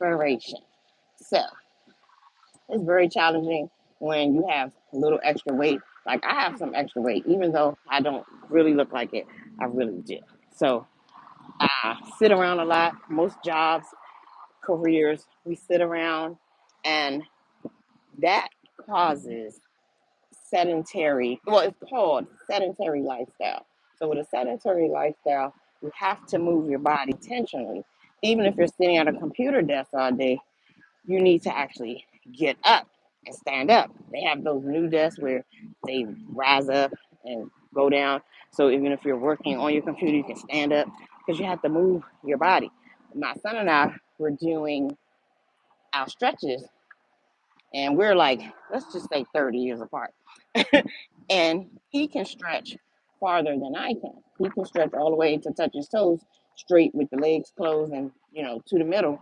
inspiration. So it's very challenging when you have a little extra weight. Like I have some extra weight, even though I don't really look like it, I really do. So I sit around a lot. Most jobs, careers, we sit around, and that causes sedentary, well, it's called sedentary lifestyle. So with a sedentary lifestyle, you have to move your body intentionally. Even if you're sitting at a computer desk all day, you need to actually get up and stand up. They have those new desks where they rise up and go down. So even if you're working on your computer, you can stand up because you have to move your body. My son and I were doing our stretches, and we're like, let's just say 30 years apart. And he can stretch farther than I can. He can stretch all the way to touch his toes straight with the legs closed and, to the middle.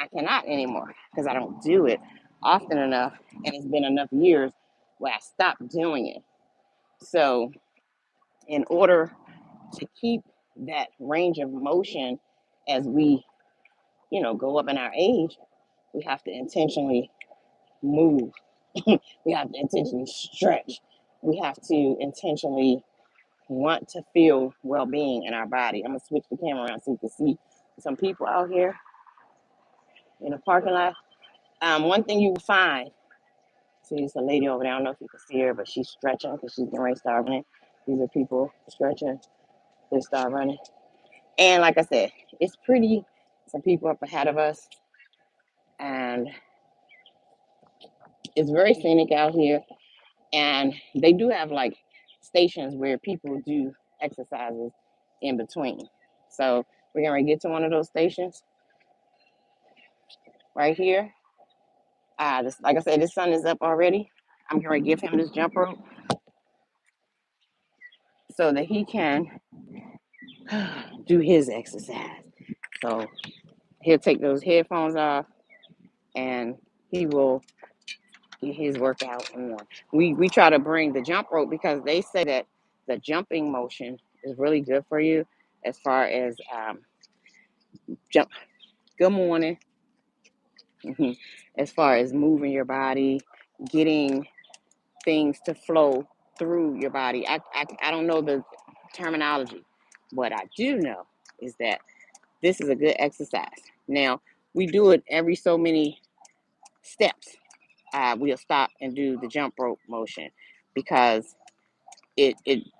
I cannot anymore because I don't do it often enough. And it's been enough years where I stopped doing it. So, in order to keep that range of motion as we, go up in our age, we have to intentionally move. We have to intentionally stretch. We have to intentionally want to feel well-being in our body. I'm gonna switch the camera around so you can see some people out here in the parking lot. One thing you will find, see, there's a lady over there. I don't know if you can see her, but she's stretching because she's getting ready to start running. These are people stretching. They start running, and like I said, it's pretty. Some people up ahead of us, and it's very scenic out here. And they do have like stations where people do exercises in between. So we're gonna get to one of those stations right here. Like I said, this sun is up already. I'm gonna give him this jump rope so that he can do his exercise. So he'll take those headphones off and he will get his workout on. We try to bring the jump rope because they say that the jumping motion is really good for you as far as jump. Good morning. As far as moving your body, getting things to flow through your body. I don't know the terminology. What I do know is that this is a good exercise. Now, we do it every so many steps. We'll stop and do the jump rope motion because it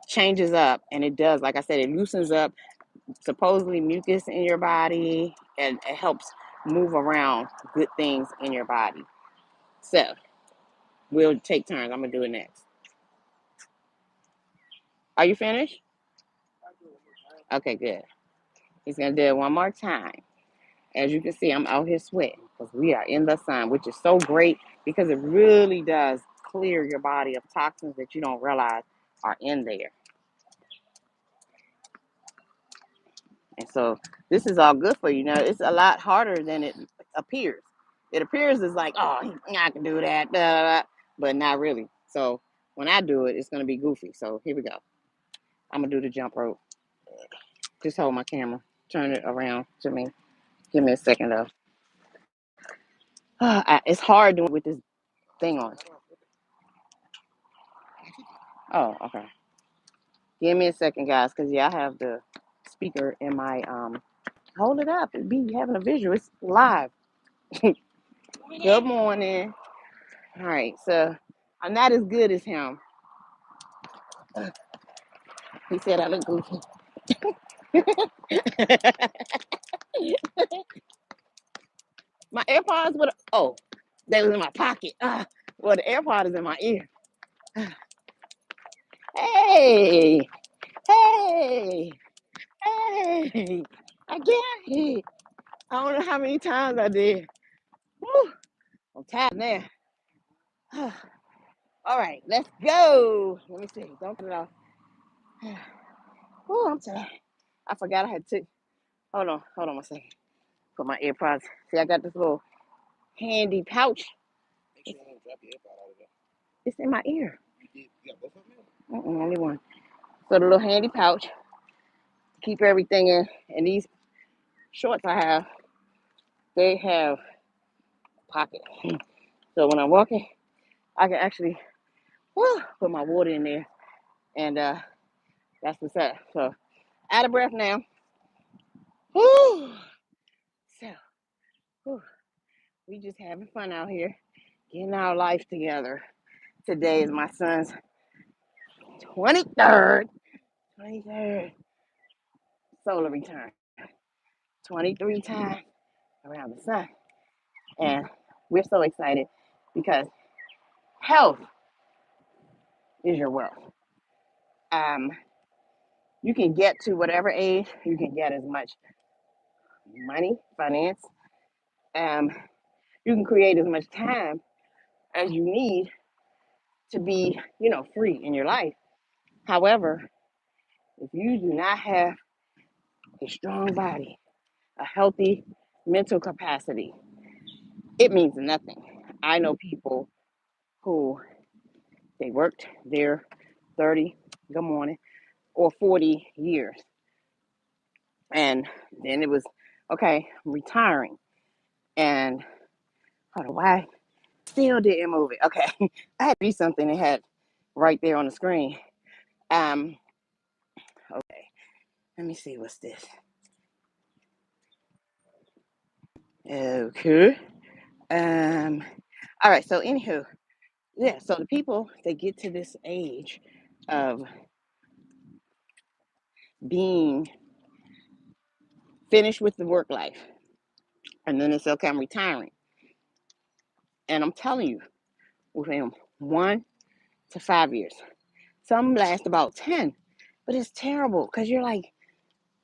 changes up and it does, like I said, it loosens up supposedly mucus in your body and it helps move around good things in your body. So we'll take turns. I'm gonna do it next. Are you finished? Okay, good. He's gonna do it one more time. As you can see, I'm out here sweating because we are in the sun, which is so great because it really does clear your body of toxins that you don't realize are in there. And so this is all good for you. Now, it's a lot harder than it appears. It appears as like, oh, I can do that, blah, blah, blah, but not really. So when I do it, it's going to be goofy. So here we go. I'm going to do the jump rope. Just hold my camera. Turn it around to me. Give me a second, though. It's hard doing it with this thing on. Oh, okay. Give me a second, guys, because, yeah, I have the speaker in my, hold it up. It'd be having a visual. It's live. Good morning. All right, so I'm not as good as him. He said I look goofy. My AirPods would, oh, they was in my pocket. Well, the AirPod is in my ear. Hey, hey, hey. I get it. I don't know how many times I did. Woo, I'm tired now. All right, let's go. Let me see. Don't cut it off. Woo, I'm tired. I forgot I had to. Hold on a second. Put my AirPods. See, I got this little handy pouch. Make sure you don't drop your AirPod out of there. It's in my ear. You got both of them? Only one. So the little handy pouch. Keep everything in. And these shorts I have, they have pocket. So when I'm walking, I can actually put my water in there, and that's what's up. So out of breath now. Whew. So we just having fun out here, getting our life together. Today is my son's 23rd solar return. 23 times around the sun. And we're so excited because health is your wealth. Um, you can get to whatever age, you can get as much money, finance. Um, you can create as much time as you need to be, free in your life. However, if you do not have a strong body, a healthy mental capacity, it means nothing. I know people who they worked their 30, good morning, or 40 years. And then it was, okay, I'm retiring. And hold on, why still didn't move it? Okay, I had to read something that had right there on the screen. Okay, let me see, what's this? Okay. All right, so anywho, yeah, so the people that get to this age of being finished with the work life, and then it's okay, I'm retiring. And I'm telling you, within 1 to 5 years, some last about 10, but it's terrible because you're like,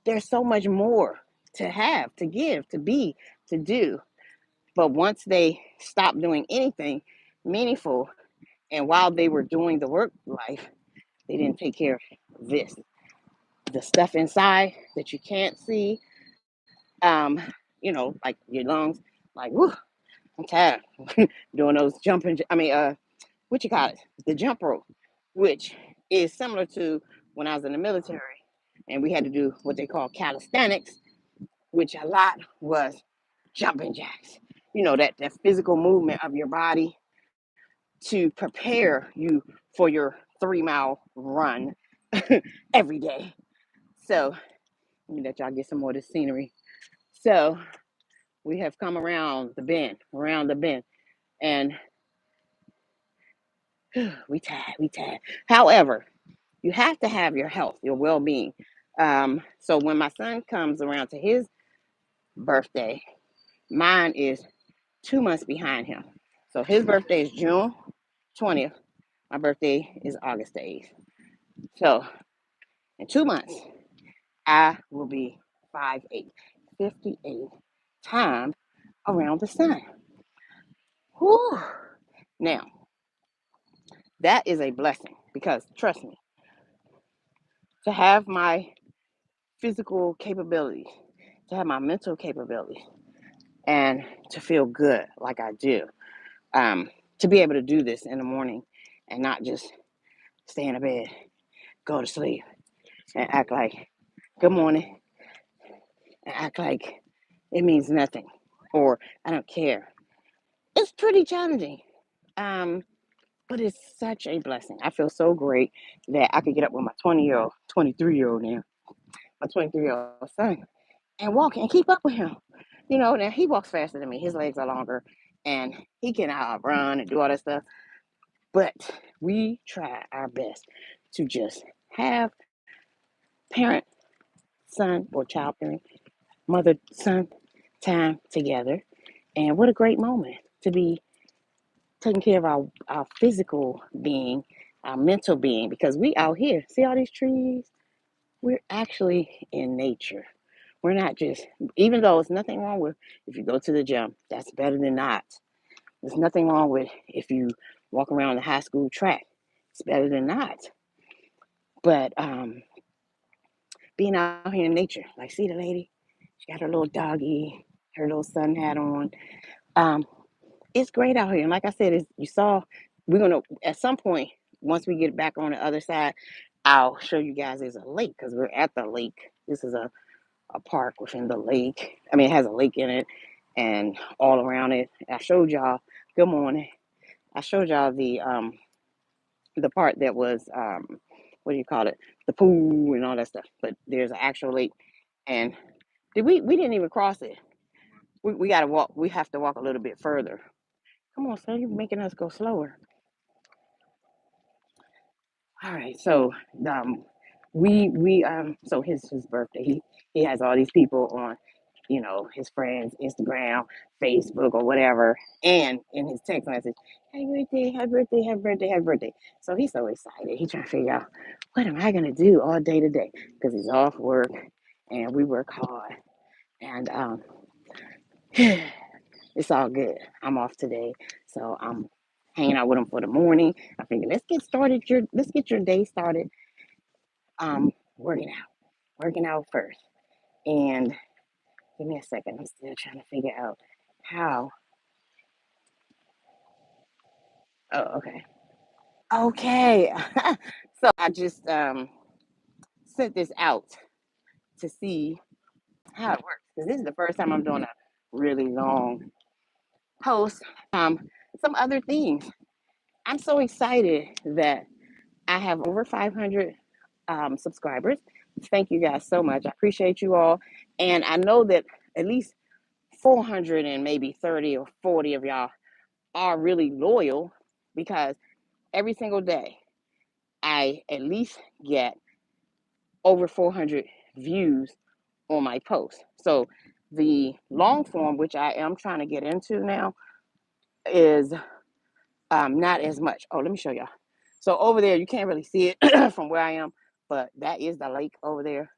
there's so much more to have, to give, to be, to do. But once they stop doing anything meaningful, and while they were doing the work life, they didn't take care of this, the stuff inside that you can't see, um, like your lungs, like, whoo, I'm tired doing those jumping, what you call it? The jump rope, which is similar to when I was in the military and we had to do what they call calisthenics, which a lot was jumping jacks. That physical movement of your body to prepare you for your 3 mile run every day. So let me let y'all get some more of this scenery. So we have come around the bend, and we tired. However, you have to have your health, your well-being. So when my son comes around to his birthday, mine is 2 months behind him. So his birthday is June 20th. My birthday is August 8th. So in 2 months, I will be 5'8", 58 times around the sun. Whew. Now, that is a blessing because trust me, to have my physical capabilities, to have my mental capabilities, and to feel good like I do, to be able to do this in the morning and not just stay in the bed, go to sleep, and act like good morning, and act like it means nothing or I don't care. It's pretty challenging, but it's such a blessing. I feel so great that I could get up with my 20-year-old, 23-year-old now, my 23-year-old son, and walk and keep up with him. Now he walks faster than me. His legs are longer, and he can run and do all that stuff. But we try our best to just have parent, son, or child parent, mother, son time together. And what a great moment to be taking care of our physical being, our mental being, because we out here, see all these trees? We're actually in nature. We're not just, even though it's nothing wrong with if you go to the gym, that's better than not. There's nothing wrong with if you walk around the high school track, it's better than not. But being out here in nature, like see the lady, she got her little doggy, her little sun hat on. Um, it's great out here. And like I said, you saw, we're going to, at some point, once we get back on the other side, I'll show you guys there's a lake because we're at the lake. This is a park within the lake. I mean, it has a lake in it. and all around it. I showed y'all. Good morning. I showed y'all the part that was what do you call it? The pool and all that stuff. But there's an actual lake, and did we didn't even cross it. We got to walk. We have to walk a little bit further. Come on, son. You're making us go slower. All right. So so his birthday. He has all these people on, his friends, Instagram, Facebook, or whatever, and in his text message, happy birthday, happy birthday, happy birthday, happy birthday. So he's so excited. He's trying to figure out what am I gonna do all day today because he's off work and we work hard and it's all good. I'm off today, so I'm hanging out with him for the morning. I figured let's get your day started. Working out, working out first. And give me a second. I'm still trying to figure out how. Oh, okay. Okay. So I just sent this out to see how it works because this is the first time I'm doing a really long post. Some other things. I'm so excited that I have over 500 subscribers. Thank you guys so much. I appreciate you all. And I know that at least 400 and maybe 30 or 40 of y'all are really loyal because every single day I at least get over 400 views on my post. So the long form, which I am trying to get into now, is not as much. Oh, let me show y'all. So over there, you can't really see it from where I am, but that is the lake over there.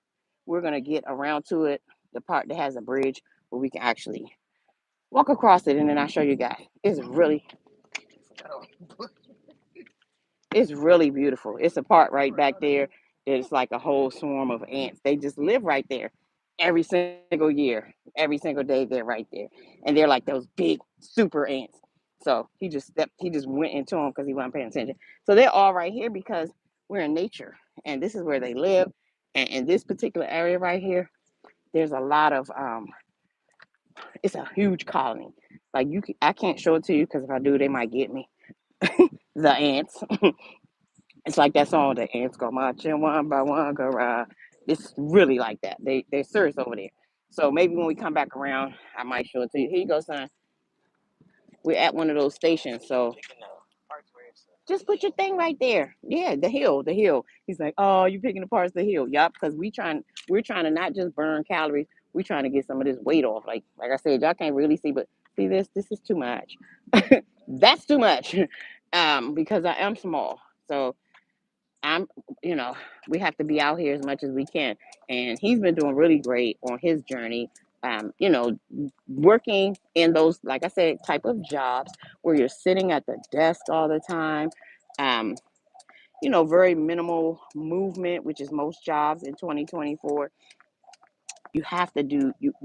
We're gonna get around to it, the part that has a bridge where we can actually walk across it, and then I'll show you guys. It's really beautiful. It's a part right back there that it's like a whole swarm of ants. They just live right there every single year, every single day they're right there. And they're like those big super ants. So he just went into them because he wasn't paying attention. So they're all right here because we're in nature and this is where they live. And in this particular area right here, there's a lot of it's a huge colony. Like I can't show it to you because if I do, they might get me. The ants. It's like that song, the ants go marching one by one, go ride. It's really like that. They're serious over there. So maybe when we come back around, I might show it to you. Here you go, son. We're at one of those stations, so just put your thing right there. Yeah, the hill. He's like, oh, you picking the parts of the hill? Yup, because we're trying to not just burn calories. We're trying to get some of this weight off. Like I said, y'all can't really see, but see this. This is too much. That's too much, because I am small. So I'm, you know, we have to be out here as much as we can. And he's been doing really great on his journey. Working in those, like I said, type of jobs where you're sitting at the desk all the time. Um, very minimal movement, which is most jobs in 2024. You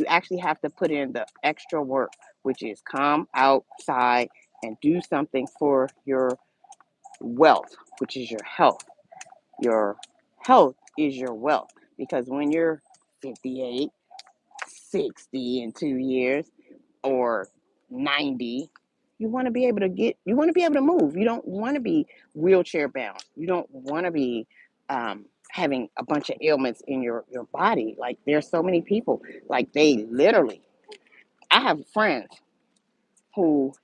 actually have to put in the extra work, which is come outside and do something for your wealth, which is your health. Your health is your wealth because when you're 58, 60 in 2 years, or 90, you want to be able to move. You don't want to be wheelchair bound. You don't want to be having a bunch of ailments in your body. Like there's so many people, like they literally, I have friends who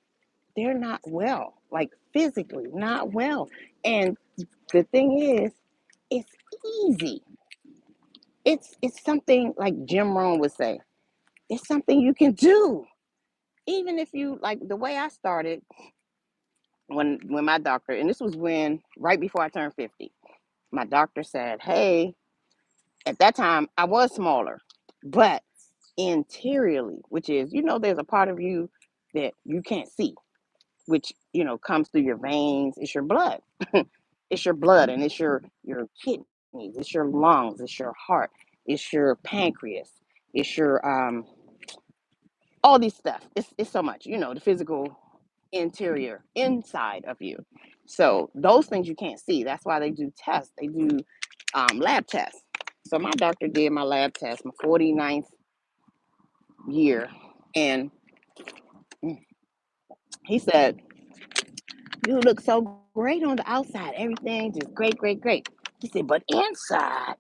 they're not well, like physically not well. And the thing is, it's easy. It's something like Jim Rohn would say. It's something you can do. Even if you like the way I started when my doctor, and this was when right before I turned 50, my doctor said, hey, at that time I was smaller, but interiorly, which is, there's a part of you that you can't see, which, comes through your veins. It's your blood. It's your blood and it's your kidneys, it's your lungs, it's your heart, it's your pancreas, it's your all these stuff. It's so much, the physical interior inside of you. So those things you can't see. That's why they do tests. They do lab tests. So my doctor did my lab test, my 49th year, and He said, "You look so great on the outside. Everything just great, great, great." He said, "But inside,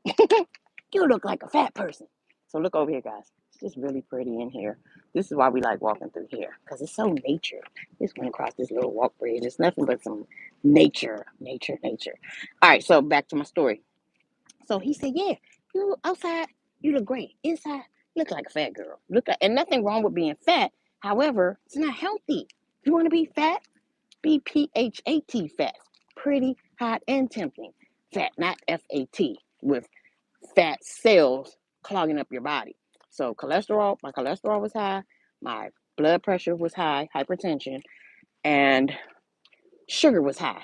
you look like a fat person." So look over here, guys. It's just really pretty in here. This is why we like walking through here, because it's so nature. Just went across this little walk bridge. It's nothing but some nature, nature, nature. All right, so back to my story. So he said, "Yeah, you outside, you look great. Inside, you look like a fat girl. Look like, and nothing wrong with being fat. However, it's not healthy. If you want to be fat, be PHAT fat. Pretty, hot, and tempting. Fat, not FAT, with fat cells clogging up your body. So cholesterol, my cholesterol was high, my blood pressure was high, hypertension, and sugar was high.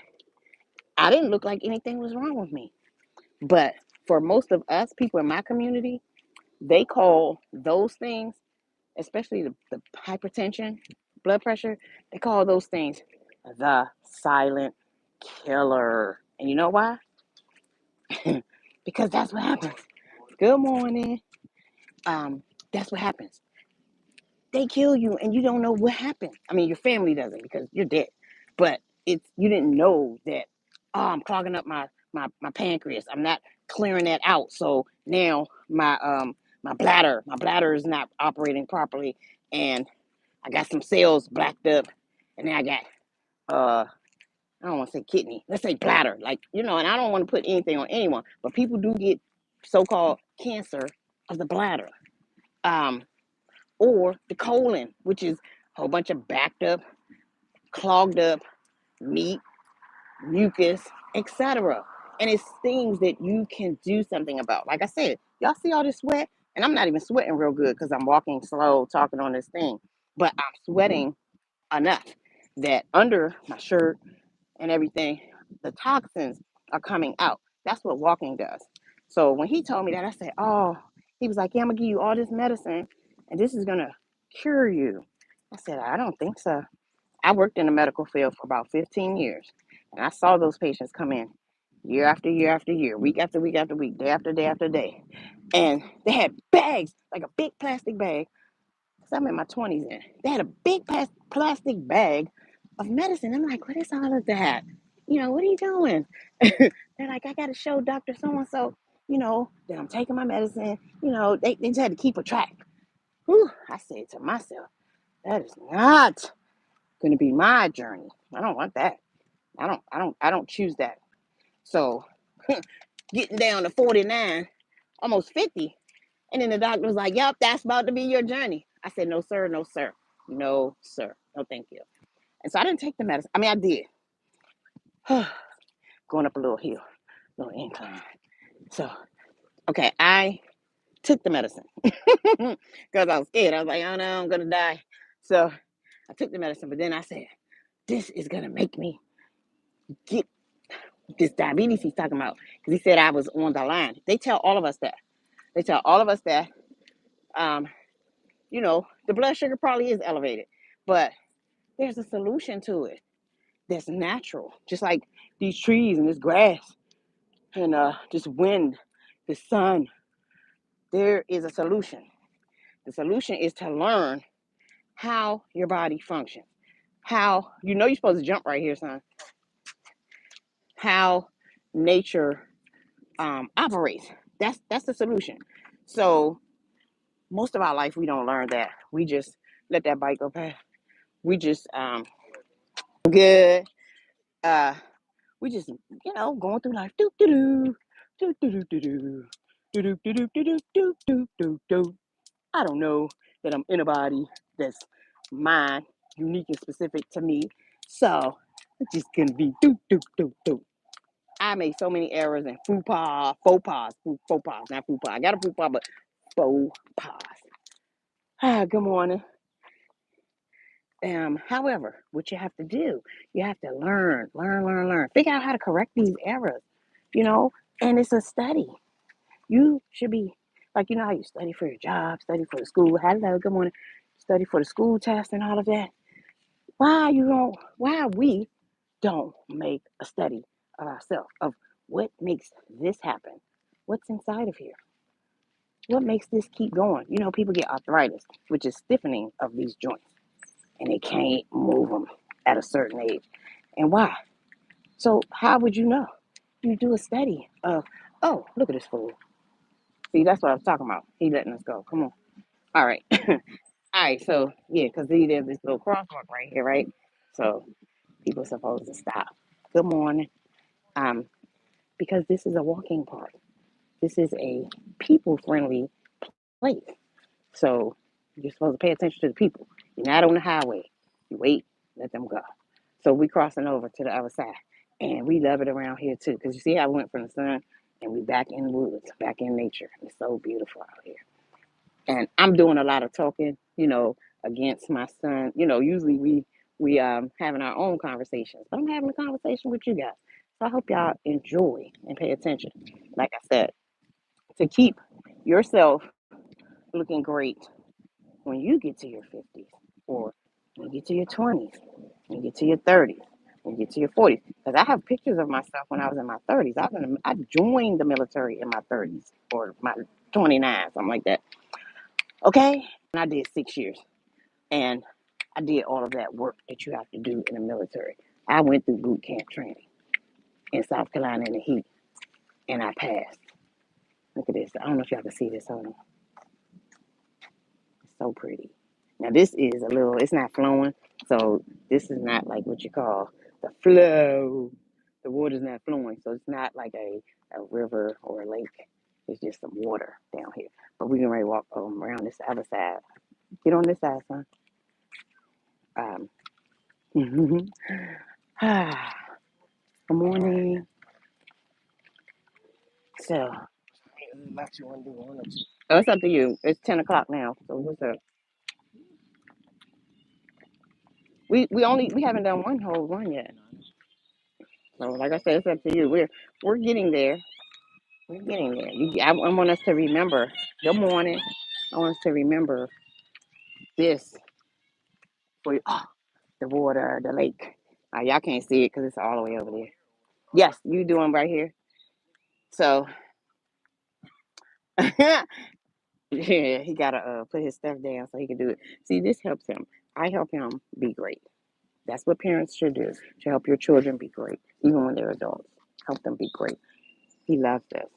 I didn't look like anything was wrong with me. But for most of us, people in my community, they call those things, especially the hypertension, blood pressure, they call those things the silent killer. And you know why? Because that's what happens. Good morning. That's what happens. They kill you and you don't know what happened. I mean, your family doesn't because you're dead. But it's you didn't know that, oh, I'm clogging up my pancreas. I'm not clearing that out. So now my bladder is not operating properly, and I got some cells blacked up, and then I got I don't want to say kidney. Let's say bladder. Like, and I don't want to put anything on anyone, but people do get so-called cancer of the bladder. Um, or the colon, which is a whole bunch of backed up, clogged up meat, mucus, etc. And it's things that you can do something about. Like I said, y'all see all this sweat, and I'm not even sweating real good because I'm walking slow, talking on this thing, but I'm sweating enough that under my shirt and everything, the toxins are coming out. That's what walking does. So when he told me that, I said, "Oh," he was like, "Yeah, I'm gonna give you all this medicine, and this is gonna cure you." I said, "I don't think so." I worked in the medical field for about 15 years, and I saw those patients come in year after year after year, week after week after week, day after day after day, and they had bags, like a big plastic bag. Cause I'm in my 20s in. They had a big plastic bag of medicine. I'm like, "What is all of that? What are you doing?" They're like, "I got to show Dr. So and so, that I'm taking my medicine." They just had to keep a track. Whew, I said to myself, that is not going to be my journey. I don't want that. I don't choose that. So getting down to 49, almost 50, and then the doctor was like, "Yep, that's about to be your journey." I said, "No, sir, no, sir. No, sir. No, thank you." And so I didn't take the medicine. I mean, I did. Going up a little hill, little incline. So, okay, I took the medicine because I was scared. I was like, "Oh no, I'm going to die." So I took the medicine, but then I said, "This is going to make me get this diabetes he's talking about." Because he said I was on the line. They tell all of us that. They tell all of us that, um, the blood sugar probably is elevated, but there's a solution to it that's natural. Just like these trees and this grass and this wind, the sun, there is a solution. The solution is to learn how your body functions. How, you're supposed to jump right here, son. How nature operates. That's the solution. So most of our life we don't learn that. We just let that bike go past. We just good. Uh, we just going through life. Do do do do do do do do do do do do do do do do. I don't know that I'm in a body that's mine, unique and specific to me. So it's just gonna be do do do do. I made so many errors and faux pas, not faux pas. I got a faux pas, but faux pas. Good morning. However, what you have to do, you have to learn, learn, learn, learn. Figure out how to correct these errors, you know, and it's a study. You should be like, how you study for your job, study for the school. Hello, good morning. Study for the school test and all of that. Why we don't make a study of ourselves, of what makes this happen? What's inside of here? What makes this keep going? People get arthritis, which is stiffening of these joints. and they can't move them at a certain age. And why? So how would you know? You do a study of, oh, look at this fool. See, that's what I was talking about. He letting us go. Come on. All right. All right. So yeah, because there's this little crosswalk right here, right? So people are supposed to stop. Good morning. Um, because this is a walking park. This is a people friendly place. So you're supposed to pay attention to the people. You're not on the highway. You wait, let them go. So we crossing over to the other side. And we love it around here too. Because you see how I went from the sun and we back in the woods, back in nature. It's so beautiful out here. And I'm doing a lot of talking, against my son. Usually we having our own conversations, but I'm having a conversation with you guys. So I hope y'all enjoy and pay attention. Like I said, to keep yourself looking great when you get to your 50s, or when you get to your 20s, when you get to your 30s, when you get to your 40s. Because I have pictures of myself when I was in my 30s. I joined the military in my 30s or my 29, something like that. Okay? And I did 6 years. And I did all of that work that you have to do in the military. I went through boot camp training in South Carolina in the heat, and I passed. Look at this. I don't know if y'all can see this. Hold on. It's so pretty. Now this is a little. It's not flowing, so this is not like what you call the flow. The water's not flowing, so it's not like a river or a lake. It's just some water down here. But we can ready to walk around this other side. Get on this side, son. Um, good morning. So, oh, it's up to you. It's 10 o'clock now. So what's up? We haven't done one whole run yet. So like I said, it's up to you. We're getting there. We're getting there. I want us to remember. Good morning. I want us to remember this for the water, the lake. Y'all can't see it because it's all the way over there. Yes, you doing right here. So yeah, he gotta put his stuff down so he can do it. See, this helps him. I help him be great. That's what parents should do, to help your children be great, even when they're adults. Help them be great. He loves this.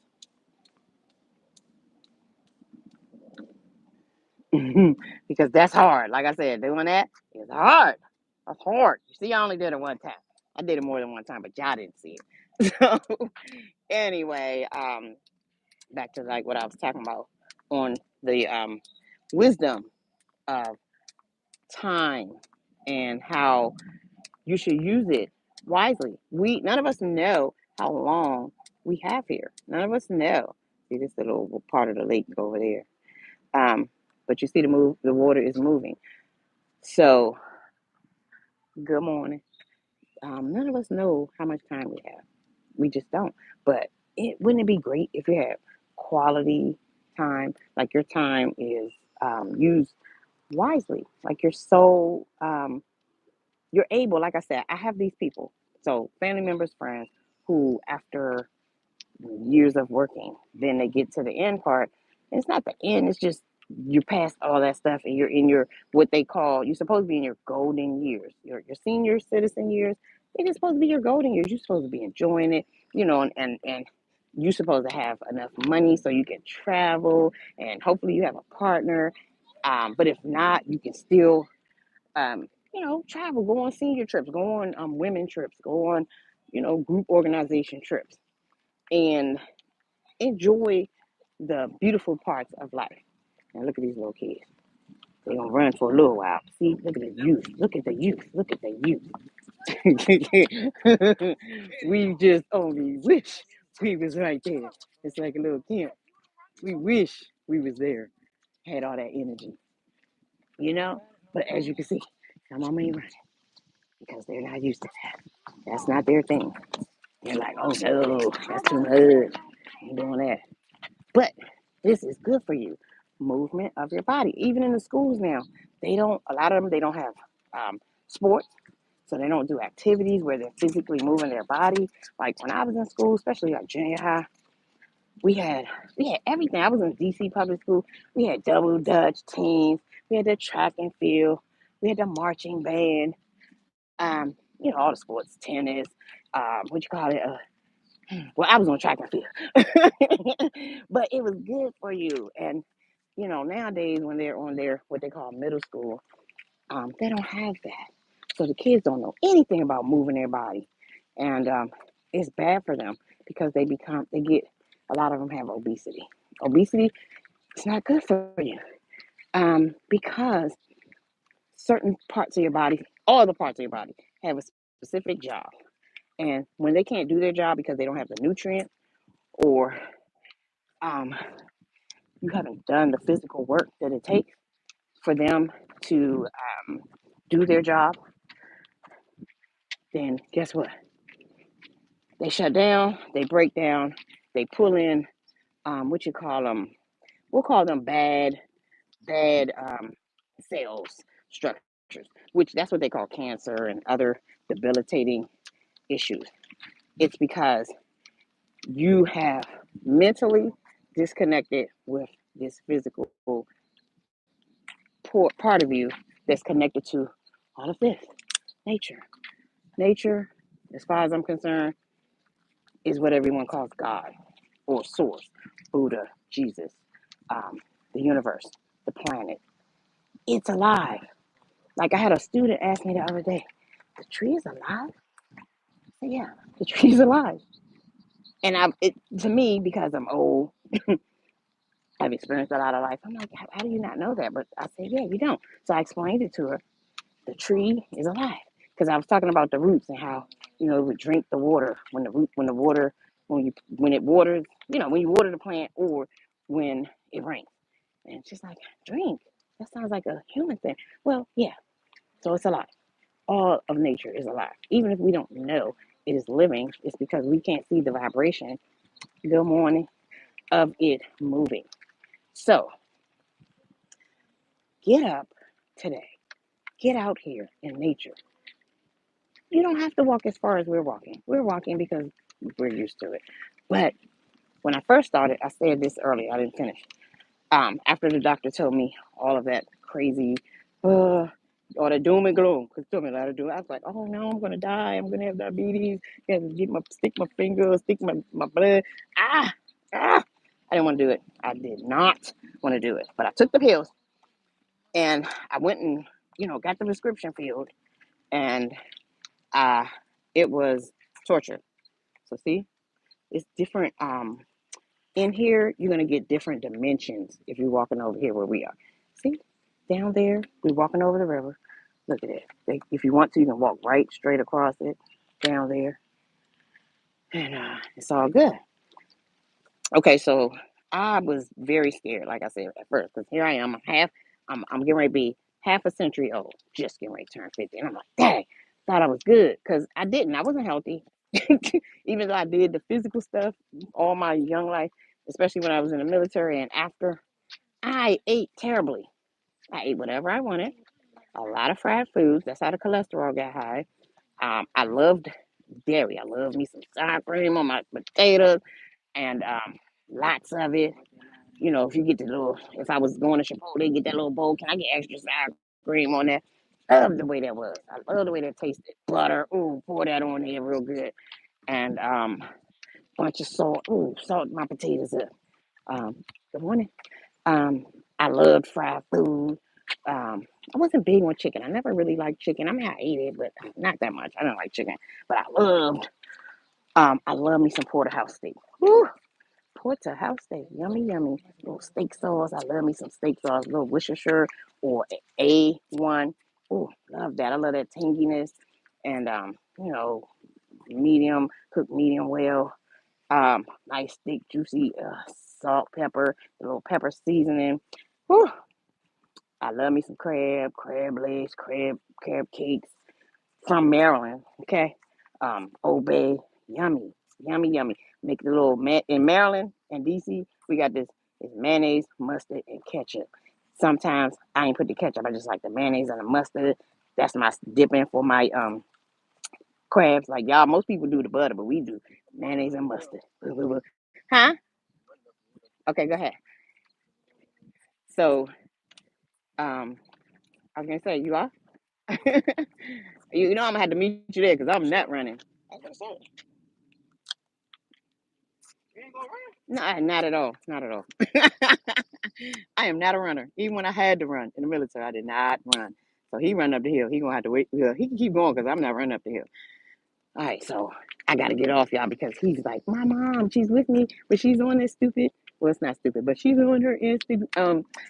Because that's hard. Like I said, doing that is hard. That's hard. You see, I only did it one time. I did it more than one time, but y'all didn't see it. So anyway, back to like what I was talking about on the wisdom of time and how you should use it wisely. None of us know how long we have here. None of us know. See this little part of the lake over there. But you see the water is moving. So good morning. None of us know how much time we have. We just don't. But wouldn't it be great if you had quality time? Like your time is used wisely. Like you're able. Like I said, I have these people. So family members, friends, who after years of working, then they get to the end part. And it's not the end. It's just you're past all that stuff, and you're in your what they call. You're supposed to be in your golden years, your senior citizen years. It's supposed to be your golden years. You're supposed to be enjoying it, and you're supposed to have enough money so you can travel, and hopefully you have a partner. But if not, you can still, travel, go on senior trips, go on women trips, go on, group organization trips, and enjoy the beautiful parts of life. Now look at these little kids. They're gonna run for a little while. See, look at the youth. Look at the youth. Look at the youth. We just only wish we was right there. It's like a little camp. We wish we was there, had all that energy, you know. But as you can see, some of them ain't running because they're not used to that. That's not their thing. They're like, oh no, that's too much. Ain't doing that. But this is good for you. Movement of your body. Even in the schools now, a lot of them, they don't have sports. So they don't do activities where they're physically moving their body. Like when I was in school, especially like junior high, we had everything. I was in DC public school. We had double dutch teams. We had the track and field. We had the marching band, all the sports, tennis, what you call it? Well, I was on track and field, but it was good for you. And nowadays when they're on their what they call middle school, they don't have that. So the kids don't know anything about moving their body, and it's bad for them because they get a lot of them have obesity. Obesity is not good for you because certain parts of your body, all the parts of your body, have a specific job. And when they can't do their job because they don't have the nutrient or um, you haven't done the physical work that it takes for them to do their job, then guess what? They shut down, they break down, they pull in what you call them. We'll call them bad cells structures, which that's what they call cancer and other debilitating issues. It's because you have mentally disconnected with this physical part of you that's connected to all of this nature. Nature, as far as I'm concerned, is what everyone calls God or source, Buddha, Jesus, um, the universe, the planet. It's alive. Like I had a student ask me the other day, the tree is alive? I said, yeah, the tree is alive. And to me, because I'm old, I've experienced a lot of life. I'm like, how do you not know that? But I said, yeah, you don't. So I explained it to her. The tree is alive because I was talking about the roots and how it would drink the water when it waters, when you water the plant or when it rains. And she's like, drink. That sounds like a human thing. Well, yeah. So it's alive. All of nature is alive, even if we don't know it is living. It's because we can't see the vibration. Good morning of it moving. So get up today. Get out here in nature. You don't have to walk as far as we're walking. We're walking because we're used to it. But when I first started, I said this earlier, I didn't finish. After the doctor told me all of that crazy, or the doom and gloom, because told me a lot of doom. I was like, oh no, I'm gonna die. I'm gonna have diabetes. Stick my finger, stick my blood. Ah, ah. I didn't want to do it. I did not want to do it. But I took the pills and I went and got the prescription filled, and uh, it was torture. So see, it's different. In here, you're gonna get different dimensions if you're walking over here where we are. See, down there, we're walking over the river. Look at it. If you want to, you can walk right straight across it down there, and it's all good. Okay, so I was very scared, like I said at first, because here I am. I'm getting ready to be half a century old, just getting ready to turn 50, and I'm like, dang, thought I was good, because I didn't. I wasn't healthy, even though I did the physical stuff all my young life, especially when I was in the military and after. I ate terribly. I ate whatever I wanted. A lot of fried foods. That's how the cholesterol got high. I loved dairy. I love me some sour cream on my potatoes and lots of it. If you get if I was going to Chipotle, get that little bowl, can I get extra sour cream on that? I love the way that was. I love the way that tasted. Butter, ooh, pour that on there real good. And bunch of salt. Ooh, salt my potatoes up. Good morning. Um, I loved fried food. I wasn't big on chicken. I never really liked chicken. I mean, I ate it, but not that much. I don't like chicken. But I love me some porterhouse steak. Woo! Porterhouse steak, yummy, yummy. Little steak sauce. I love me some steak sauce. Little Worcestershire or A1. Oh, love that. I love that tanginess and medium cooked medium well. Nice thick, juicy salt, pepper, a little pepper seasoning. Whew. I love me some crab legs, crab cakes from Maryland. Okay, Old Bay, yummy, yummy, yummy. Make the little in Maryland and DC. We got this mayonnaise, mustard, and ketchup. Sometimes I ain't put the ketchup. I just like the mayonnaise and the mustard. That's my dipping for my crabs. Like y'all, most people do the butter, but we do mayonnaise and mustard. Huh? Okay, go ahead. So, I was gonna say, you are? You know I'm gonna have to meet you there because I'm not running. I was gonna say, you ain't gonna run? No, not at all. Not at all. I am not a runner. Even when I had to run in the military, I did not run. So he run up the hill. He gonna have to wait. Yeah, he can keep going because I'm not running up the hill. All right, so I gotta get off y'all because he's like, my mom, she's with me, but she's on this stupid. Well, it's not stupid, but she's on her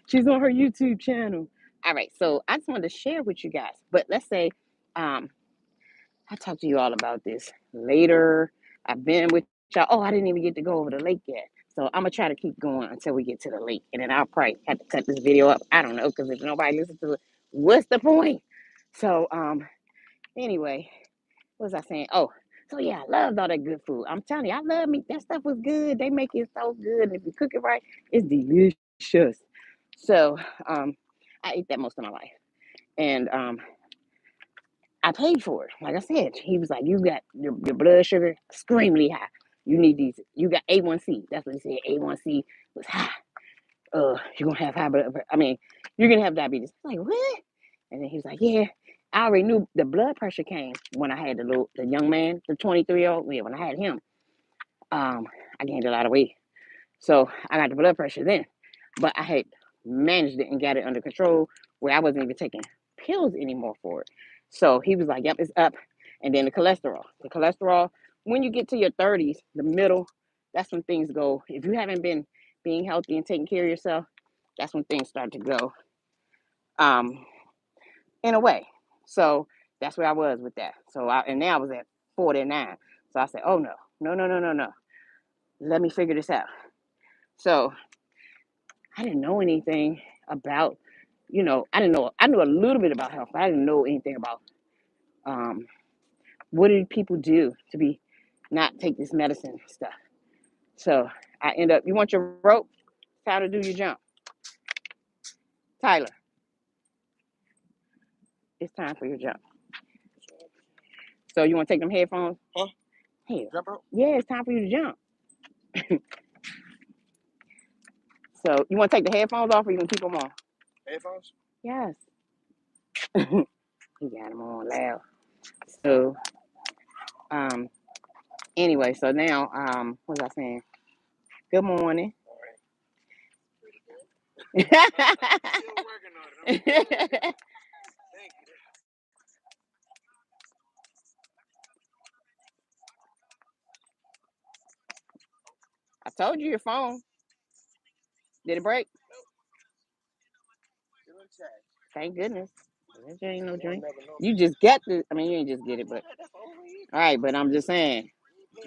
she's on her YouTube channel. All right, so I just wanted to share with you guys. But let's say, um, I'll talk to you all about this later. I've been with y'all. Oh, I didn't even get to go over the lake yet. So I'm gonna try to keep going until we get to the lake, and then I'll probably have to cut this video up. I don't know because if nobody listens to it, what's the point? So anyway, what was I saying? Oh, so yeah, I loved all that good food. I'm telling you, I love meat. That stuff was good. They make it so good, and if you cook it right, it's delicious. So I ate that most of my life, and I paid for it. Like I said, he was like, "You got your blood sugar extremely high. You need these. You got A1C. That's what he said. A1C was high. You're gonna have high blood. I mean, you're gonna have diabetes." I'm like, what? And then he was like, "Yeah, I already knew the blood pressure came when I had the young man, the 23-year-old. Yeah, when I had him, I gained a lot of weight, so I got the blood pressure then, but I had managed it and got it under control where I wasn't even taking pills anymore for it. So he was like, "Yep, it's up." And then the cholesterol. The cholesterol, when you get to your 30s, the middle, that's when things go. If you haven't been being healthy and taking care of yourself, that's when things start to go um, in a way. So that's where I was with that. And now I was at 49. So I said, "Oh no, no, no, no, no, no. Let me figure this out." So I didn't know anything about, I didn't know, I knew a little bit about health, but I didn't know anything about um, what did people do to be not take this medicine stuff. So I end up, you want your rope? It's time to do your jump. Tyler, it's time for your jump. So you want to take them headphones? Huh? Here. Jump rope? Yeah, it's time for you to jump. So you want to take the headphones off or you can keep them on? Headphones? Yes. He got them on loud. So anyway, so now what was I saying? Good morning. Still working on it. Thank you. I told you your phone. Did it break? Thank goodness. There ain't no drink. You just get the. I mean, you ain't just get it, but all right. But I'm just saying,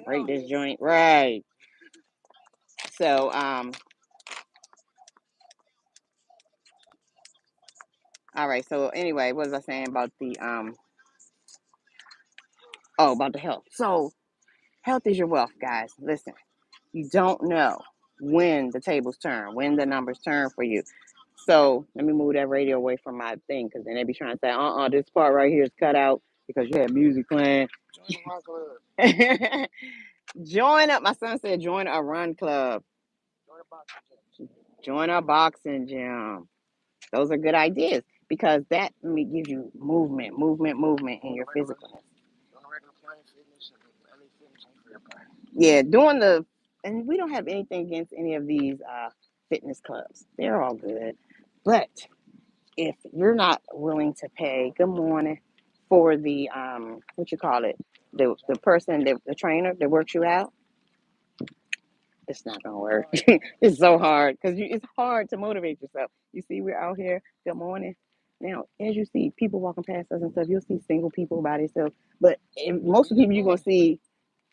break this joint, right? So all right. So anyway, what was I saying about the Oh, about the health. So health is your wealth, guys. Listen, you don't know when the tables turn, when the numbers turn for you. So let me move that radio away from my thing because then they be trying to say, this part right here is cut out because you have music playing. Join up. My son said, join a run club. Join a boxing gym. Those are good ideas because that gives you movement in your physicalness. Yeah, and we don't have anything against any of these fitness clubs. They're all good. But if you're not willing to pay, good morning, for the what you call it, the person, the trainer that works you out, it's not gonna work. It's so hard because it's hard to motivate yourself. You see, we're out here. Good morning. Now, as you see people walking past us and stuff, you'll see single people by themselves. But most of the people you're gonna see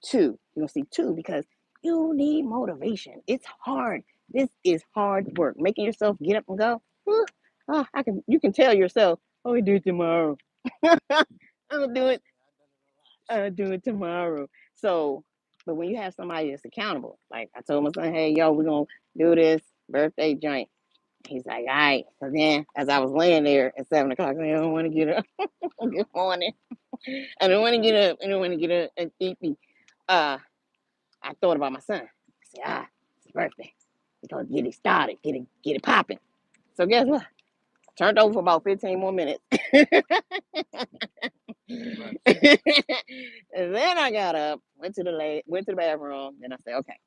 two. You're gonna see two because you need motivation. It's hard. This is hard work. Making yourself get up and go. You can tell yourself, oh, we do it tomorrow. I'll do it. I'll do it tomorrow. So, but when you have somebody that's accountable, like I told my son, hey, yo, we're gonna do this birthday joint. He's like, all right. So then, as I was laying there at 7 o'clock, I don't want to get up. Good morning. I don't want to get up. I don't want to get up and eat me. I thought about my son. I said, it's his birthday. We're gonna get it started, get it popping. So guess what? Turned over for about 15 more minutes. And then I got up, went to the bathroom, and I said, okay,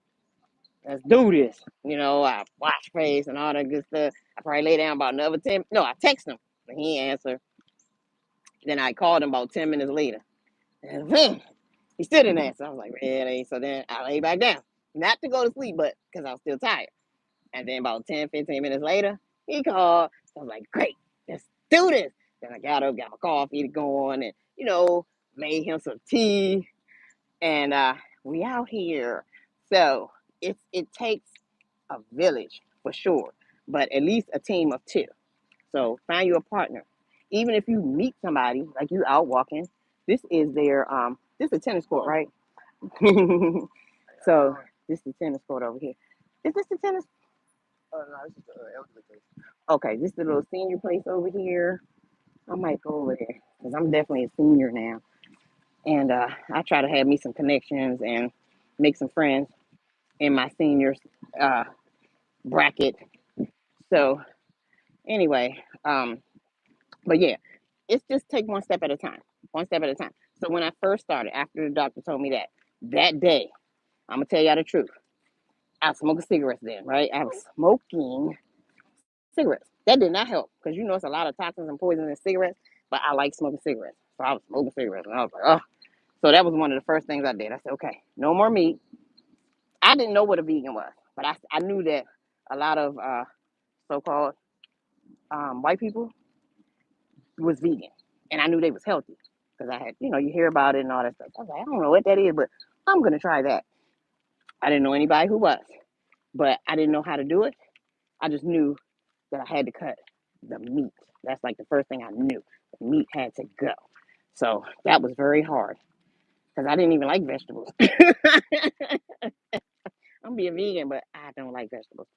let's do this. I wash face and all that good stuff. I probably lay down about another 10. No, I texted him, but he ain't answer. Then I called him about 10 minutes later. And he still didn't answer. I was like, really? So then I lay back down. Not to go to sleep, but because I was still tired. And then about 10, 15 minutes later, he called. So I was like, great, let's do this. Then I got up, got my coffee going, and, made him some tea. And we out here. So it takes a village for sure, but at least a team of two. So find you a partner. Even if you meet somebody, like you out walking, this is a tennis court, right? So this is the tennis court over here. Is this the tennis? Oh no, this is the elderly place. Okay, this is the little senior place over here. I might go over there because I'm definitely a senior now, and I try to have me some connections and make some friends in my seniors uh, bracket. So anyway, but yeah, it's just take one step at a time, one step at a time. So when I first started, after the doctor told me that day, I'm gonna tell y'all the truth. I was smoking cigarettes then, right? I was smoking cigarettes. That did not help because it's a lot of toxins and poison in cigarettes. But I like smoking cigarettes, so I was smoking cigarettes, and I was like, oh. So that was one of the first things I did. I said, okay, no more meat. I didn't know what a vegan was, but I knew that a lot of so-called white people was vegan, and I knew they was healthy because I had, you hear about it and all that stuff. I was like, I don't know what that is, but I'm gonna try that. I didn't know anybody who was, but I didn't know how to do it. I just knew that I had to cut the meat. That's like the first thing I knew. The meat had to go. So that was very hard because I didn't even like vegetables. I'm being vegan, but I don't like vegetables.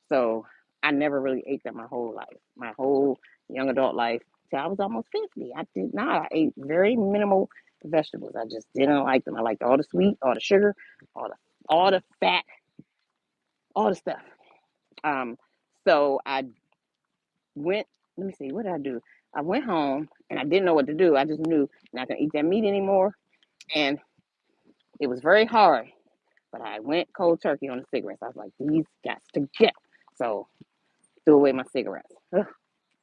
So I never really ate that my whole life, my whole young adult life till I was almost 50. I did not. I ate very minimal vegetables. I just didn't like them. I liked all the sweet, all the sugar, all the fat, all the stuff. Um, so I went, let me see, what did I do? I went home and I didn't know what to do. I just knew not gonna eat that meat anymore. And it was very hard, but I went cold turkey on the cigarettes. I was like, these got to get. So threw away my cigarettes. Ugh,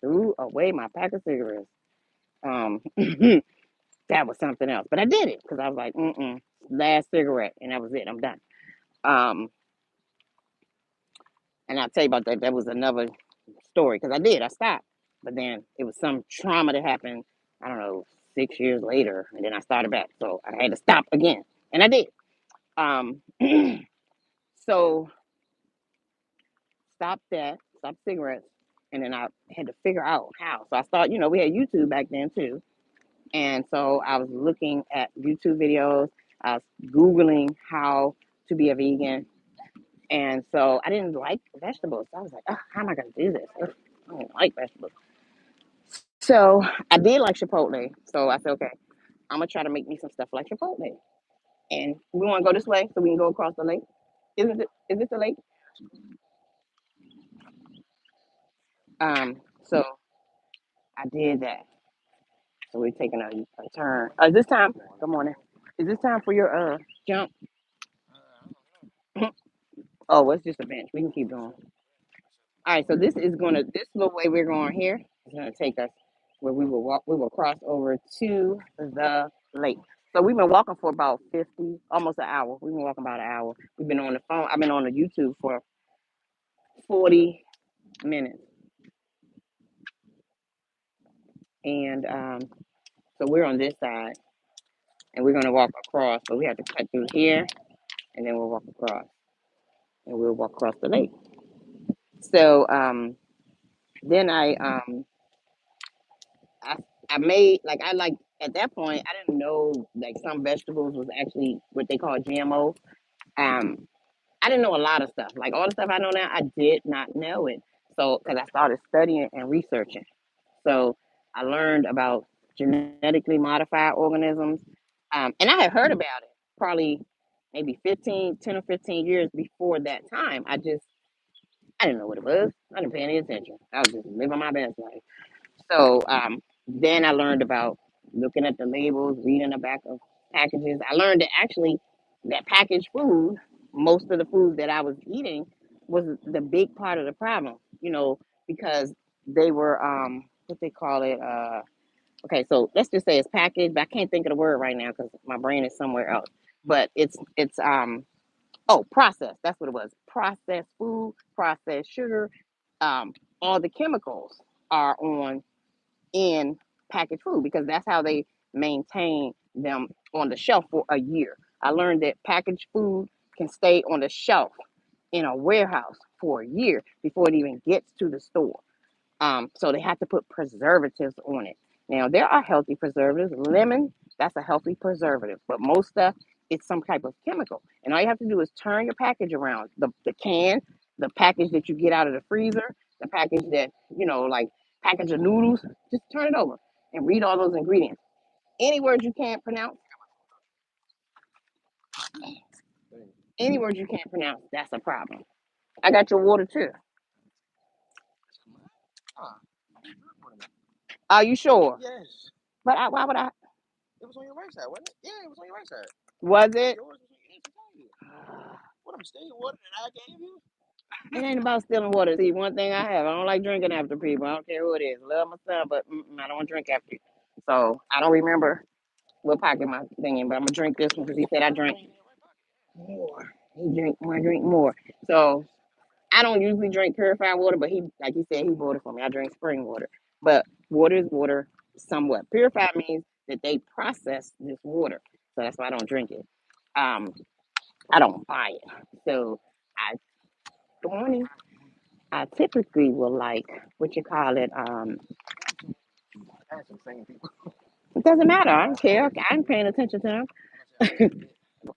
threw away my pack of cigarettes. Um, that was something else. But I did it because I was like, last cigarette, and that was it. I'm done. Um, and I'll tell you about that. That was another story because I stopped. But then it was some trauma that happened, I don't know, 6 years later, and then I started back. So I had to stop again. And I did. Um, so stopped cigarettes, and then I had to figure out how. So I started, we had YouTube back then too. And so I was looking at YouTube videos, I was Googling how to be a vegan. And so I didn't like vegetables. I was like, oh, how am I going to do this? Ugh, I don't like vegetables. So I did like Chipotle. So I said, okay, I'm going to try to make me some stuff like Chipotle. And we want to go this way so we can go across the lake. Is this the lake? So I did that. So we're taking a turn. Is this time? Good morning. Is this time for your jump? Oh, it's just a bench. We can keep going. All right, so this little way we're going here is gonna take us where we will cross over to the lake. So we've been walking for about 50, almost an hour. We've been walking about an hour. We've been on the phone. I've been on the YouTube for 40 minutes. And so we're on this side and we're gonna walk across. So we have to cut through here and then we'll walk across and we'll walk across the lake. So then I I made like I like at that point I didn't know like some vegetables was actually what they call GMO. Um, I didn't know a lot of stuff. Like all the stuff I know now, I did not know it. So because I started studying and researching, so I learned about genetically modified organisms, and I had heard about it probably maybe 10 or 15 years before that time. I didn't know what it was. I didn't pay any attention. I was just living my best life. So then I learned about looking at the labels, reading the back of packages. I learned that actually that packaged food, most of the food that I was eating was the big part of the problem, because they were what they call it. Okay, so let's just say it's packaged, but I can't think of the word right now because my brain is somewhere else. But it's processed. That's what it was. Processed food, processed sugar, um, all the chemicals are on in packaged food because that's how they maintain them on the shelf for a year. I learned that packaged food can stay on the shelf in a warehouse for a year before it even gets to the store. So they have to put preservatives on it. Now there are healthy preservatives. Lemon, that's a healthy preservative, but most stuff it's some type of chemical. And all you have to do is turn your package around. The can, the package that you get out of the freezer, the package that, like package of noodles, just turn it over and read all those ingredients. Any words you can't pronounce, any words you can't pronounce, that's a problem. I got your water too. Are you sure? But why would I? Was it? It ain't about stealing water. See, one thing I have, I don't like drinking after people. I don't care who it is. Love my son, but I don't want to drink after you. So I don't remember what pocket my thing in, but I'm gonna drink this one because he said I drank more. He drink more, I drink more. So I don't usually drink purified water, but he, like he said, he bought it for me. I drink spring water, but water is water somewhat. Purified means that they process this water, so that's why I don't drink it. Um, I don't buy it. So I, good morning. I typically will like what you call it. It doesn't matter. I don't care. I'm paying attention to them.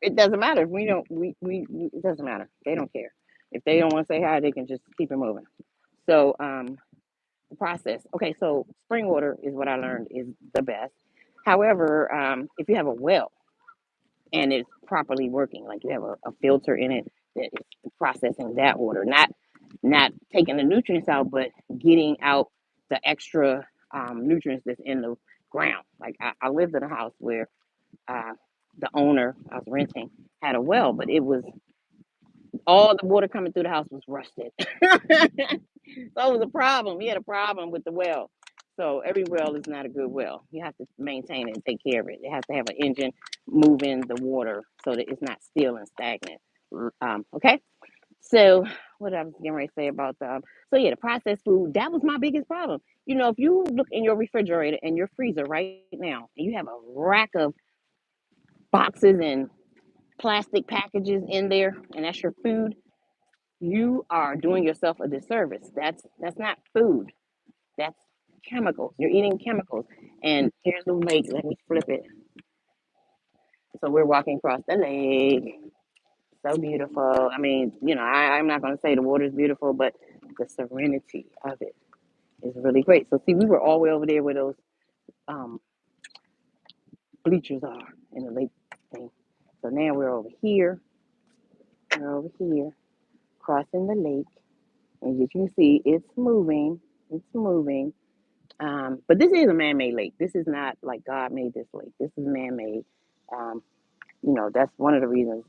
It doesn't matter if we don't. We it doesn't matter. They don't care. If they don't want to say hi, they can just keep it moving. So the process. Okay, so spring water is what I learned is the best. However, if you have a well and it's properly working, like you have a filter in it that is processing that water, not taking the nutrients out, but getting out the extra nutrients that's in the ground. Like I lived in a house where uh, the owner I was renting had a well, but it was all the water coming through the house was rusted. So it was a problem. He had a problem with the well. So every well is not a good well. You have to maintain it and take care of it. It has to have an engine moving the water so that it's not still and stagnant. Okay. So what I was getting ready to say about so yeah, the processed food, that was my biggest problem. If you look in your refrigerator and your freezer right now, and you have a rack of boxes and plastic packages in there, and that's your food, you are doing yourself a disservice. That's not food. That's chemicals. You're eating chemicals. And here's the lake. Let me flip it. So we're walking across the lake. So beautiful. I mean, I'm not going to say the water is beautiful, but the serenity of it is really great. So see, we were all the way over there where those um, bleachers are in the lake thing. So now we're over here. We're over here, crossing the lake. As you can see, it's moving. It's moving. But this is a man-made lake. This is not like God made this lake. This is man-made. Um, that's one of the reasons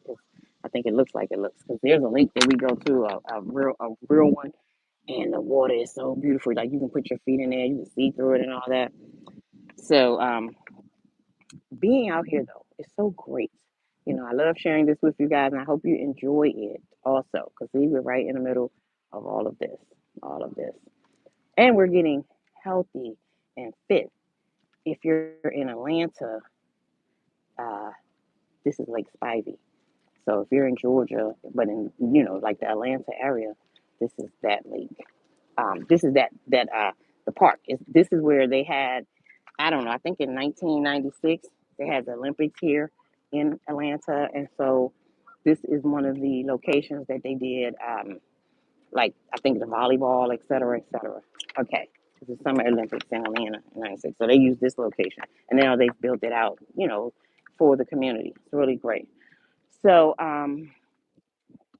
I think it looks like it looks because there's a lake that we go to, a real one, and the water is so beautiful. Like you can put your feet in there, you can see through it and all that. So being out here though is so great. I love sharing this with you guys, and I hope you enjoy it also because see, we're right in the middle of all of this, and we're getting healthy and fit. If you're in Atlanta, uh, this is Lake Spivey. So if you're in Georgia, but in like the Atlanta area, this is that lake. This is that the park. This is where they had, I don't know, I think in 1996 they had the Olympics here in Atlanta, and so this is one of the locations that they did. Like I think the volleyball, et cetera, et cetera. Okay, this is Summer Olympics in Atlanta in '96. So they used this location, and now they've built it out, for the community. It's really great. So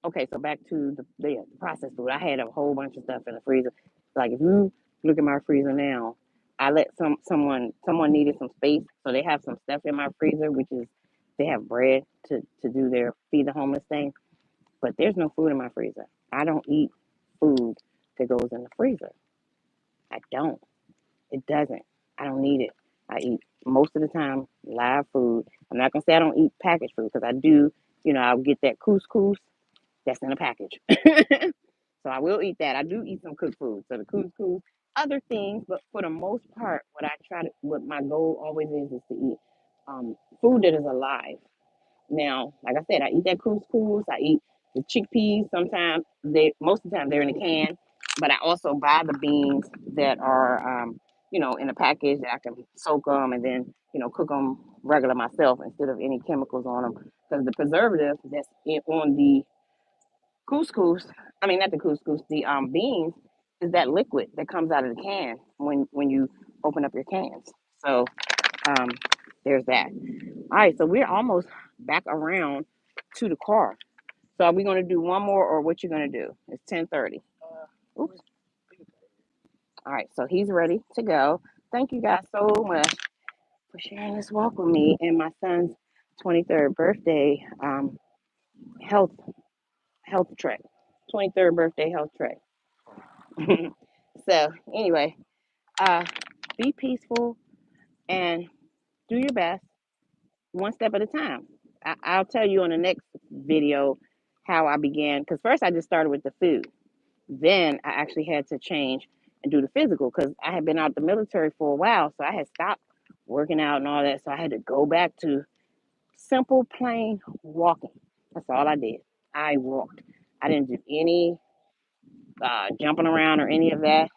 okay, so back to the processed food. I had a whole bunch of stuff in the freezer. Like if you look at my freezer now, I let someone needed some space, so they have some stuff in my freezer, which is they have bread to do their feed the homeless thing. But there's no food in my freezer. I don't eat food that goes in the freezer. I don't. It doesn't. I don't need it. I eat most of the time live food. I'm not gonna say I don't eat packaged food because I do. I'll get that couscous that's in a package. So I will eat that. I do eat some cooked food. So the couscous, other things, but for the most part, what my goal always is to eat food that is alive. Now, like I said, I eat that couscous. I eat the chickpeas. Sometimes most of the time they're in a can, but I also buy the beans that are, in a package that I can soak them and then, cook them regular myself instead of any chemicals on them. Because the preservative on the couscous, I mean not the couscous, the beans is that liquid that comes out of the can when you open up your cans. So um, there's that. All right, so we're almost back around to the car. So are we going to do one more, or what you going to do? It's 10:30. Oops. All right, so he's ready to go. Thank you guys so much for sharing this walk with me and my son's 23rd birthday health health trek. 23rd birthday health trek. So anyway, uh, be peaceful and do your best, one step at a time. I'll tell you on the next video how I began, because first I just started with the food. Then I actually had to change and do the physical because I had been out the military for a while, so I had stopped working out and all that. So I had to go back to simple, plain walking. That's all I did. I walked. I didn't do any jumping around or any of that.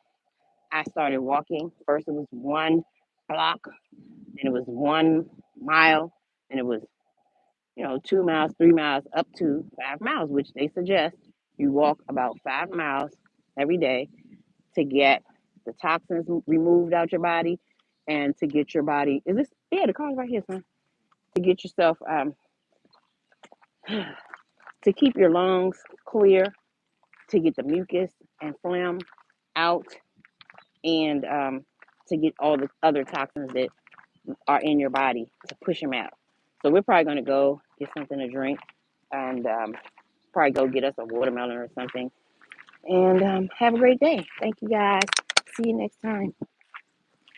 I started walking. First, it was 1 block, then it was 1 mile, and it was 2 miles, 3 miles, up to 5 miles, which they suggest you walk about 5 miles every day to get the toxins removed out your body and to get your body. Is this? Yeah, the car's right here, son. To get yourself, to keep your lungs clear, to get the mucus and phlegm out, and to get all the other toxins that are in your body to push them out. So we're probably going to go get something to drink and probably go get us a watermelon or something. And have a great day. Thank you guys. See you next time.